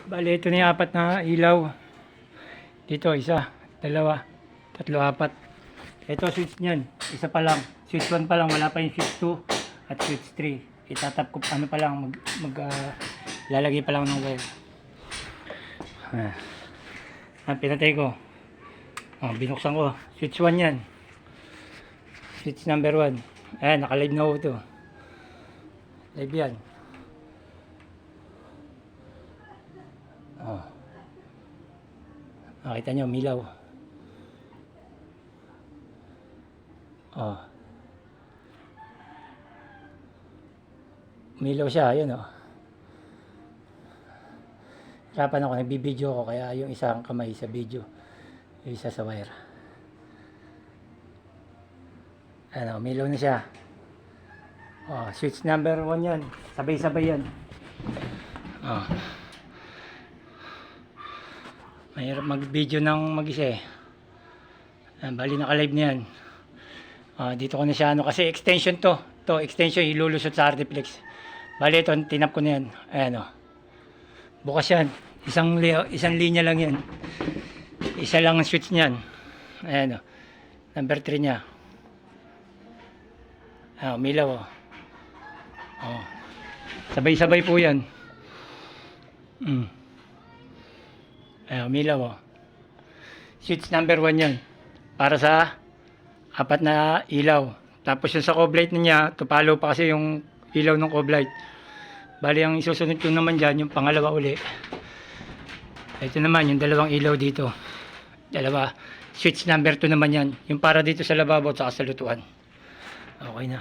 Bali, ito na yung apat na ilaw. Dito, isa, dalawa, tatlo, apat. Ito, switch niyan. Isa pa lang. Switch 1 pa lang. Wala pa yung switch 2 at switch 3. Itatap ko, ano pa lang, lalagay pa lang ng wire. Pinatay ko. Binuksan ko. Switch 1 yan. Switch number 1. Ayan, naka-live na ho ito. Live yan. Nakita nyo, milaw. Milaw siya, ayun hirapan ako, nagbibideo ko, kaya yung isang kamay sa video, yung isa sa wire. Milaw na siya. Switch number 1 yan. Sabay-sabay yan. Mahirap mag-video ng mag-isa eh. Bali naka-live na yan. Dito ko na siya kasi extension to. Extension ilulusot sa Artiflex. Bali ito, tinap ko na yan. Ayan bukas yan. Isang linya lang yan. Isa lang ang switch niyan. Ayan number 3 niya. Umilaw sabay-sabay po yan. Umilaw switch number 1 yan. Para sa apat na ilaw. Tapos yung sa coblight niya, tupalo pa kasi yung ilaw ng coblight. Bali ang isusunod ko naman dyan, yung pangalawa uli. Ito naman, yung dalawang ilaw dito. Dalawa. Switch number 2 naman yan. Yung para dito sa lababo at sa lutuan. Okay na.